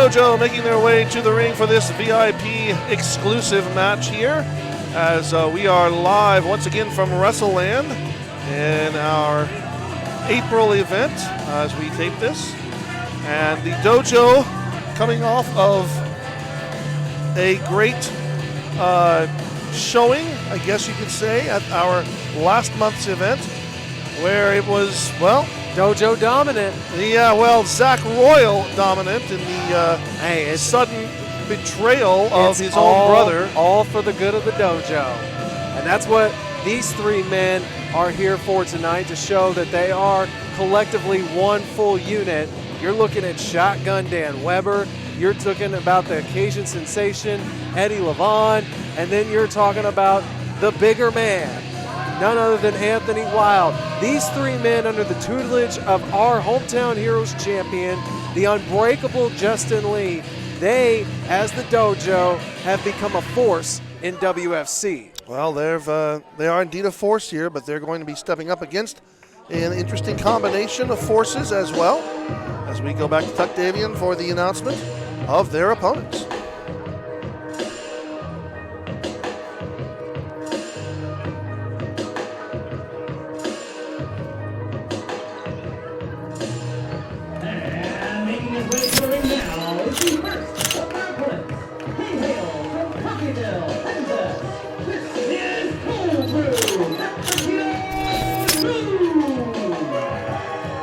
Dojo making their way to the ring for this VIP exclusive match here, as we are live once again from WrestleLand in our April event as we tape this. And the Dojo coming off of a great showing, I guess you could say, at our last month's event, where it was, well, Dojo dominant. Yeah, well, Zach Royal dominant in the sudden betrayal of his own brother. All for the good of the dojo. And that's what these three men are here for tonight, to show that they are collectively one full unit. You're looking at Shotgun Dan Weber. You're talking about the occasion sensation, Eddie Levon. And then you're talking about the bigger man, none other than Anthony Wilde. These three men under the tutelage of our Hometown Heroes champion, the unbreakable Justin Lee, they, as the Dojo, have become a force in WFC. Well, they are indeed a force here, but they're going to be stepping up against an interesting combination of forces as well, as we go back to Tuck Davian for the announcement of their opponents.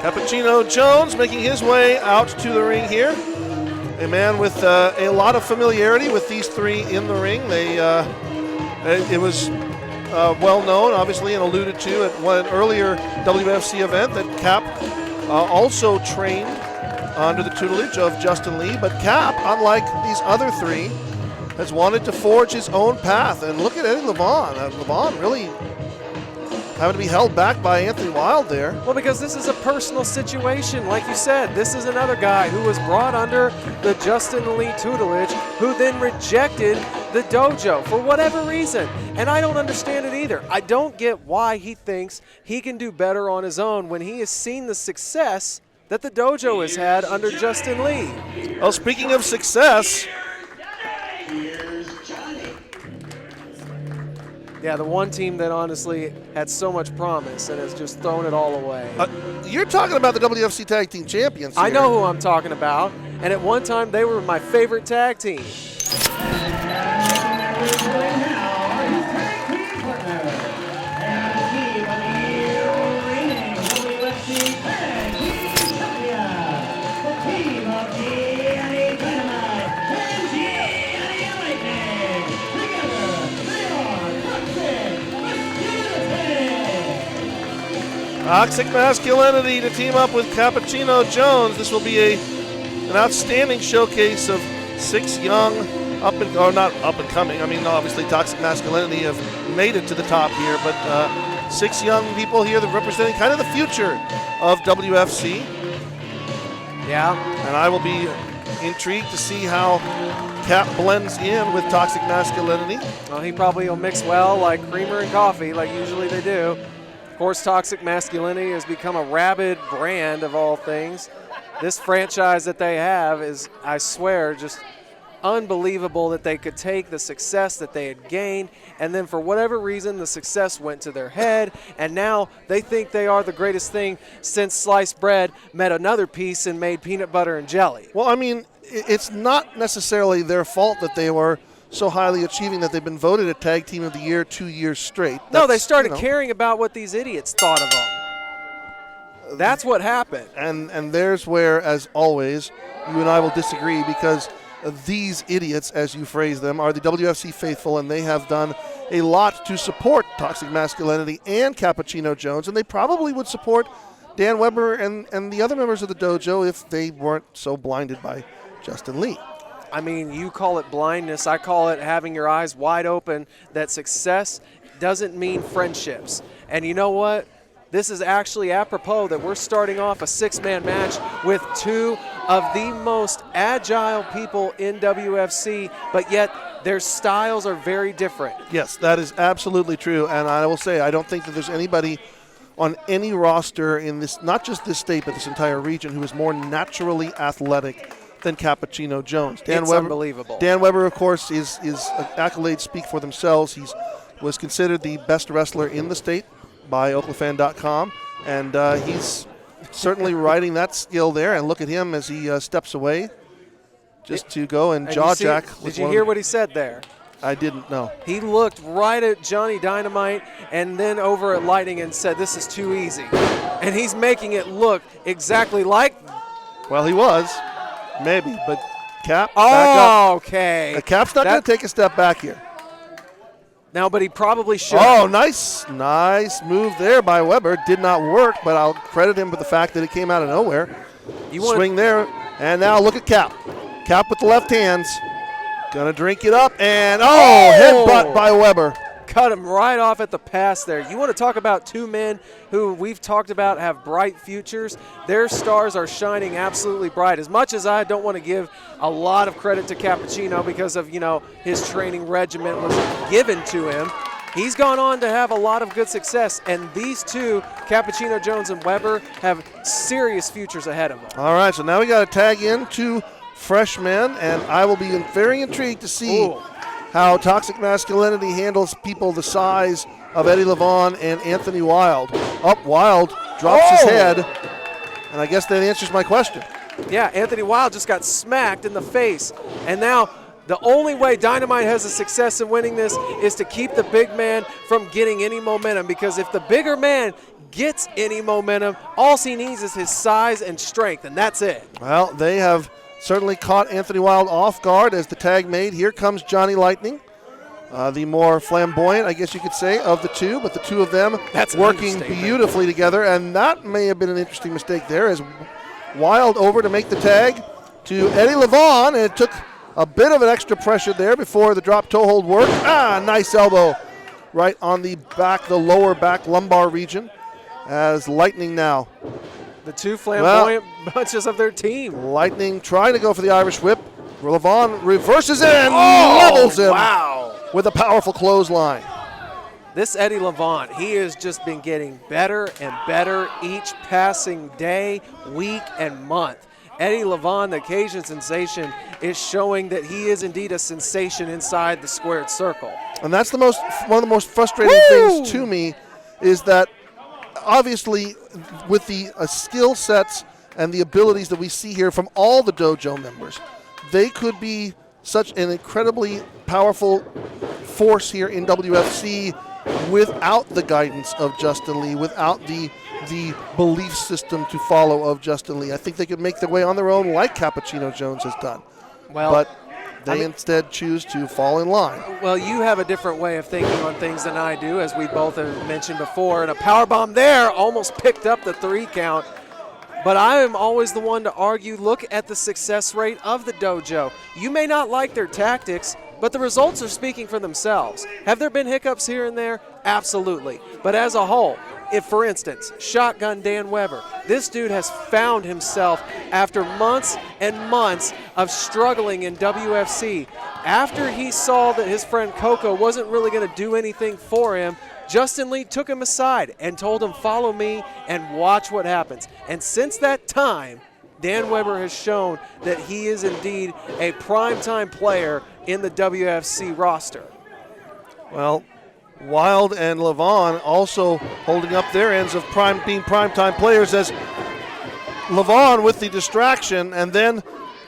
Cappuccino Jones making his way out to the ring here. A man with a lot of familiarity with these three in the ring. It was well known, obviously, and alluded to at one earlier WFC event that Cap also trained under the tutelage of Justin Lee. But Cap, unlike these other three, has wanted to forge his own path. And look at Eddie Levon. Levon really having to be held back by Anthony Wilde there. Well, because this is a personal situation. Like you said, this is another guy who was brought under the Justin Lee tutelage, who then rejected the dojo for whatever reason. And I don't understand it either. I don't get why he thinks he can do better on his own when he has seen the success that the dojo has had under Justin Lee. Well, speaking of success, yeah, the one team that honestly had so much promise and has just thrown it all away. You're talking about the WFC Tag Team Champions here. I know who I'm talking about, and at one time they were my favorite tag team. Toxic Masculinity to team up with Cappuccino Jones. This will be an outstanding showcase of six young, not up and coming. I mean, obviously Toxic Masculinity have made it to the top here, but six young people here that are representing kind of the future of WFC. Yeah. And I will be intrigued to see how Cap blends in with Toxic Masculinity. Well, he probably will mix well like creamer and coffee, like usually they do. Of course, Toxic Masculinity has become a rabid brand of all things. This franchise that they have is, I swear, just unbelievable that they could take the success that they had gained, and then for whatever reason the success went to their head, and now they think they are the greatest thing since sliced bread met another piece and made peanut butter and jelly. Well, I mean, it's not necessarily their fault that they were so highly achieving that they've been voted a Tag Team of the Year 2 years straight. No, they started caring about what these idiots thought of them. That's what happened. And there's where, as always, you and I will disagree, because these idiots, as you phrase them, are the WFC faithful, and they have done a lot to support Toxic Masculinity and Cappuccino Jones, and they probably would support Dan Weber and the other members of the dojo if they weren't so blinded by Justin Lee. I mean, you call it blindness. I call it having your eyes wide open that success doesn't mean friendships. And you know what? This is actually apropos that we're starting off a six-man match with two of the most agile people in WFC, but yet their styles are very different. Yes, that is absolutely true. And I will say, I don't think that there's anybody on any roster in this, not just this state, but this entire region, who is more naturally athletic than Cappuccino Jones. It's unbelievable. Dan Weber, of course, his accolades speak for themselves. He was considered the best wrestler in the state by Oklafan.com, and he's certainly riding that skill there. And look at him as he steps away just to go and jaw jack. Did you hear what he said there? I didn't know. He looked right at Johnny Dynamite and then over at Lightning and said, "This is too easy." And he's making it look exactly like. Well, he was, maybe, but Cap. Oh, back up. okay. Cap's not going to take a step back here. No, but he probably should. Oh, nice move there by Weber. Did not work, but I'll credit him for the fact that it came out of nowhere. Swing there, and now look at Cap. Cap with the left hands. Gonna drink it up, and headbutt by Weber. Cut him right off at the pass there. You want to talk about two men who we've talked about have bright futures. Their stars are shining absolutely bright. As much as I don't want to give a lot of credit to Cappuccino because of, his training regimen was given to him, he's gone on to have a lot of good success. And these two, Cappuccino Jones and Weber, have serious futures ahead of them. All right, so now we got to tag in two freshmen, and I will be very intrigued to see how Toxic Masculinity handles people the size of Eddie Levon and Anthony Wilde. Wilde drops his head, and I guess that answers my question. Yeah, Anthony Wilde just got smacked in the face, and now the only way Dynamite has a success in winning this is to keep the big man from getting any momentum, because if the bigger man gets any momentum, all he needs is his size and strength, and that's it. Well, they have certainly caught Anthony Wilde off guard as the tag made. Here comes Johnny Lightning, the more flamboyant, I guess you could say, of the two, but the two of them working beautifully together, and that may have been an interesting mistake there as Wilde over to make the tag to Eddie Levon, and it took a bit of an extra pressure there before the drop toe hold worked. Nice elbow right on the back, the lower back lumbar region as Lightning now. The two flamboyant bunches of their team. Lightning trying to go for the Irish whip. Levon reverses it and levels him with a powerful clothesline. This Eddie Levon, he has just been getting better and better each passing day, week, and month. Eddie Levon, the Cajun sensation, is showing that he is indeed a sensation inside the squared circle. And that's one of the most frustrating things to me is that obviously with the skill sets and the abilities that we see here from all the dojo members, they could be such an incredibly powerful force here in WFC without the guidance of Justin Lee, without the belief system to follow of Justin Lee. I think they could make their way on their own like Cappuccino Jones has done. But they instead choose to fall in line. Well, you have a different way of thinking on things than I do, as we both have mentioned before. And a powerbomb there almost picked up the 3 count. But I am always the one to argue, look at the success rate of the dojo. You may not like their tactics, but the results are speaking for themselves. Have there been hiccups here and there? Absolutely. But as a whole, if, for instance, Shotgun Dan Weber, this dude has found himself after months and months of struggling in WFC. After he saw that his friend Coco wasn't really going to do anything for him, Justin Lee took him aside and told him, follow me and watch what happens. And since that time, Dan Weber has shown that he is indeed a primetime player in the WFC roster. Well, Wilde and Levon also holding up their ends of being primetime players as Levon with the distraction, and then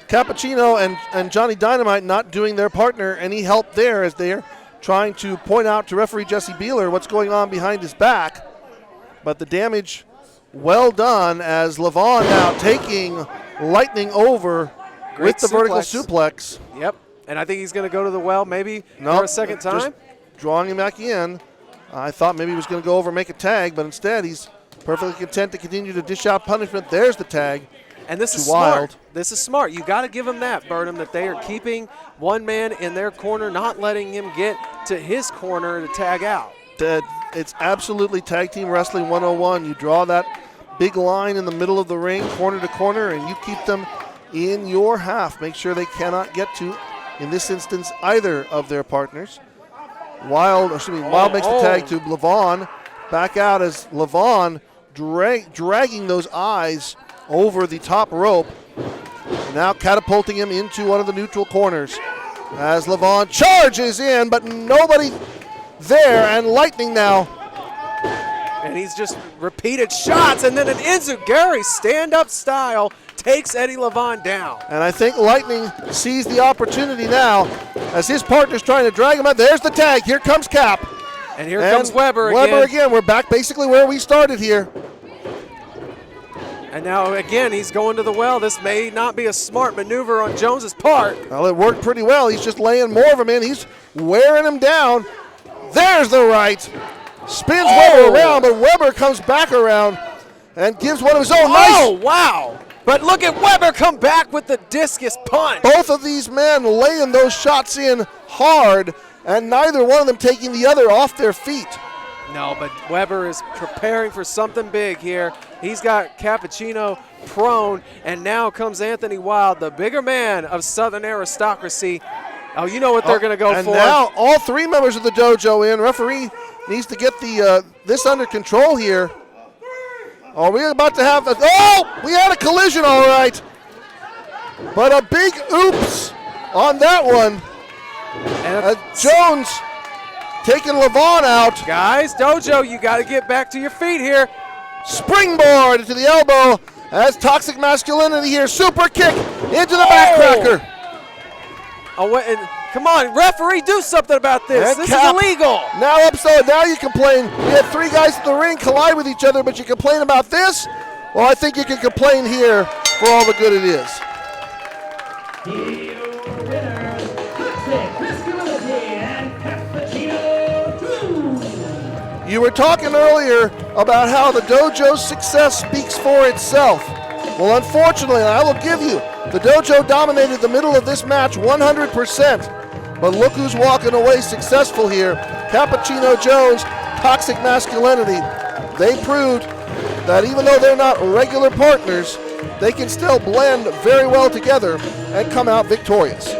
Cappuccino and Johnny Dynamite not doing their partner any help there as they're trying to point out to referee Jesse Beeler what's going on behind his back. But the damage well done as Levon now taking Lightning over with the vertical suplex. Yep, and I think he's going to go to the well maybe for a second time. Just drawing him back in. I thought maybe he was going to go over and make a tag, but instead he's perfectly content to continue to dish out punishment. There's the tag. And this is Wild. smart. This is smart. You got to give them that, Burnham, that they are keeping one man in their corner, not letting him get to his corner to tag out. It's absolutely Tag Team Wrestling 101. You draw that big line in the middle of the ring, corner to corner, and you keep them in your half. Make sure they cannot get to, in this instance, either of their partners. Wilde makes the tag to Levon. Back out as Levon dragging those eyes over the top rope. Now catapulting him into one of the neutral corners as Levon charges in, but nobody there, and Lightning now. And he's just repeated shots, and then an Enziguri stand-up style takes Eddie Levon down. And I think Lightning sees the opportunity now as his partner's trying to drag him out. There's the tag. Here comes Cap. And here comes Weber again. Weber again. We're back basically where we started here. And now again, he's going to the well. This may not be a smart maneuver on Jones's part. Well, it worked pretty well. He's just laying more of them in. He's wearing him down. There's the right. Spins Weber around, but Weber comes back around and gives one of his own. Oh, wow. But look at Weber come back with the discus punch. Both of these men laying those shots in hard, and neither one of them taking the other off their feet. No, but Weber is preparing for something big here. He's got Cappuccino prone, and now comes Anthony Wild, the bigger man of Southern aristocracy. Oh, you know what they're going to go for. And now all three members of the dojo in. Referee needs to get this under control here. Are we about to have we had a collision, all right. But a big oops on that one. And Jones taking Levon out. Guys, dojo, you got to get back to your feet here. Springboard to the elbow as Toxic Masculinity here. Super kick into the backcracker. Oh, and come on, referee, do something about this. And this Cap is illegal. Now upside. Now you complain. We had three guys in the ring collide with each other, but you complain about this? Well, I think you can complain here for all the good it is. You were talking earlier about how the dojo's success speaks for itself. Well, unfortunately, I will give you, the dojo dominated the middle of this match 100%. But look who's walking away successful here. Cappuccino Jones, Toxic Masculinity. They proved that even though they're not regular partners, they can still blend very well together and come out victorious.